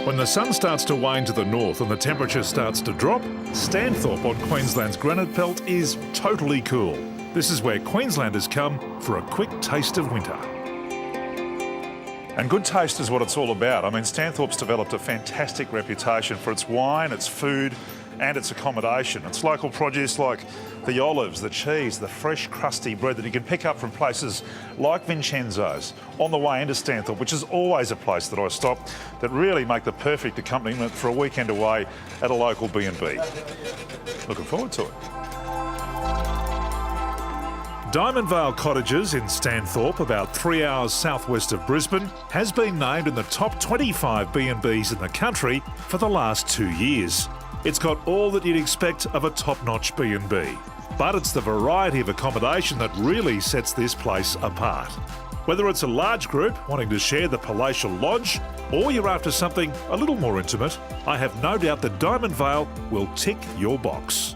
When the sun starts to wane to the north and the temperature starts to drop, Stanthorpe on Queensland's Granite Belt is totally cool. This is where Queenslanders come for a quick taste of winter. And good taste is what it's all about. I mean, Stanthorpe's developed a fantastic reputation for its wine, its food and its accommodation. It's local produce like the olives, the cheese, the fresh crusty bread that you can pick up from places like Vincenzo's on the way into Stanthorpe, which is always a place that I stop that really make the perfect accompaniment for a weekend away at a local B&B. Looking forward to it. Diamondvale Cottages in Stanthorpe, about 3 hours southwest of Brisbane, has been named in the top 25 B&Bs in the country for the last 2 years. It's got all that you'd expect of a top-notch B&B, but it's the variety of accommodation that really sets this place apart. Whether it's a large group wanting to share the palatial lodge, or you're after something a little more intimate, I have no doubt that Diamondvale will tick your box.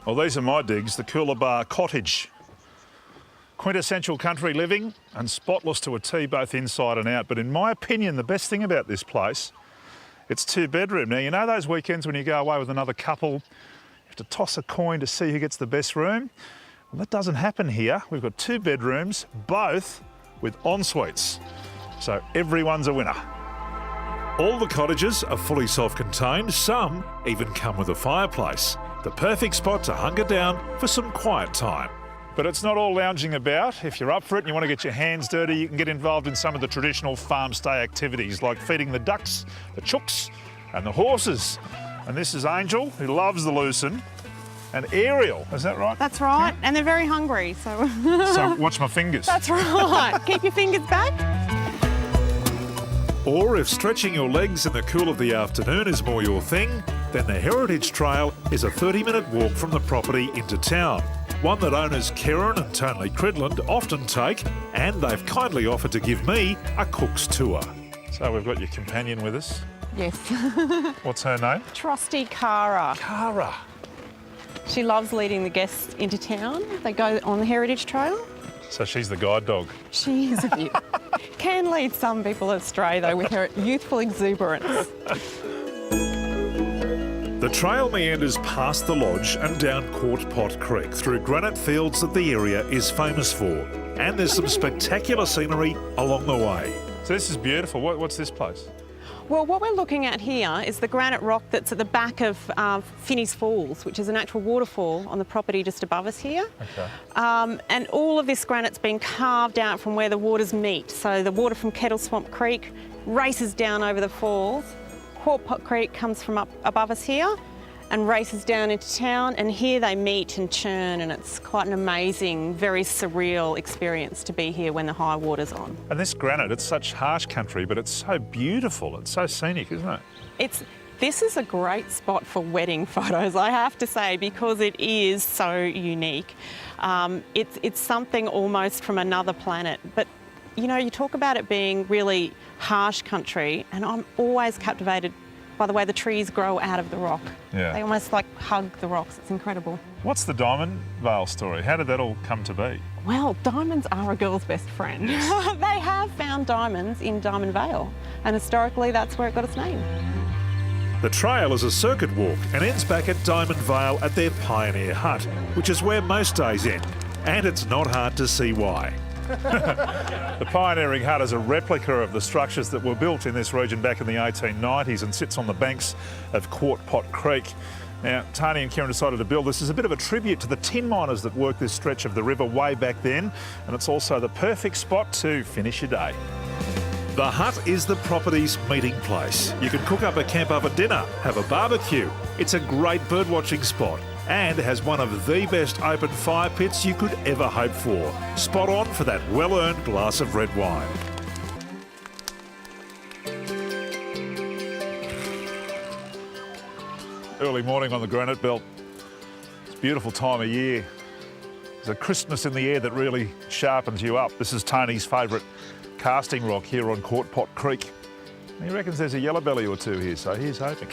Well, these are my digs, the Coolabah Cottage. Quintessential country living and spotless to a T both inside and out. But in my opinion, the best thing about this place, it's 2-bedroom. Now, you know those weekends when you go away with another couple, you have to toss a coin to see who gets the best room? Well, that doesn't happen here. We've got 2 bedrooms, both with en-suites. So everyone's a winner. All the cottages are fully self-contained. Some even come with a fireplace. The perfect spot to hunker down for some quiet time. But it's not all lounging about. If you're up for it and you want to get your hands dirty, you can get involved in some of the traditional farm stay activities like feeding the ducks, the chooks and the horses. And this is Angel, who loves the lucerne, and Ariel, is that right? That's right, and they're very hungry, so... So watch my fingers. That's right, keep your fingers back. Or if stretching your legs in the cool of the afternoon is more your thing, then the Heritage Trail is a 30-minute walk from the property into town. One that owners Karen and Tony Cridland often take, and they've kindly offered to give me a cook's tour. So we've got your companion with us. Yes. What's her name? Trusty Cara. Cara. She loves leading the guests into town. They go on the Heritage Trail. So she's the guide dog. She is a beaut. Can lead some people astray, though, with her youthful exuberance. The trail meanders past the lodge and down Quart Pot Creek through granite fields that the area is famous for. And there's some spectacular scenery along the way. So this is beautiful. What's this place? Well, what we're looking at here is the granite rock that's at the back of Finney's Falls, which is an actual waterfall on the property just above us here. Okay. And all of this granite's been carved out from where the waters meet. So the water from Kettle Swamp Creek races down over the falls. Quart Pot Creek comes from up above us here and races down into town, and here they meet and churn, and it's quite an amazing, very surreal experience to be here when the high water's on. And this granite, it's such harsh country, but it's so beautiful. It's so scenic, isn't it? This is a great spot for wedding photos, I have to say, because it is so unique. It's something almost from another planet, but you know, you talk about it being really harsh country, and I'm always captivated by the way the trees grow out of the rock. Yeah. They almost like hug the rocks. It's incredible. What's the Diamondvale story? How did that all come to be? Well, diamonds are a girl's best friend. Yes. They have found diamonds in Diamondvale, and historically that's where it got its name. The trail is a circuit walk and ends back at Diamondvale at their Pioneer Hut, which is where most days end, and it's not hard to see why. The Pioneering Hut is a replica of the structures that were built in this region back in the 1890s and sits on the banks of Quart Pot Creek. Now, Tony and Kieran decided to build this as a bit of a tribute to the tin miners that worked this stretch of the river way back then, and it's also the perfect spot to finish your day. The hut is the property's meeting place. You can cook up a camp over dinner, have a barbecue. It's a great birdwatching spot and has one of the best open fire pits you could ever hope for. Spot on for that well-earned glass of red wine. Early morning on the Granite Belt. It's a beautiful time of year. There's a crispness in the air that really sharpens you up. This is Tony's favourite casting rock here on Quart Pot Creek. He reckons there's a yellow belly or two here, so here's hoping.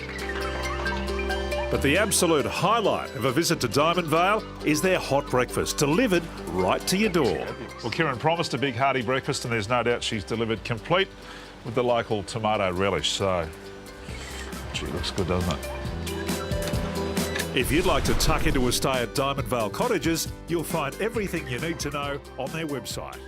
But the absolute highlight of a visit to Diamondvale is their hot breakfast, delivered right to your door. Well, Kieran promised a big hearty breakfast, and there's no doubt she's delivered, complete with the local tomato relish. So, gee, looks good, doesn't it? If you'd like to tuck into a stay at Diamondvale Cottages, you'll find everything you need to know on their website.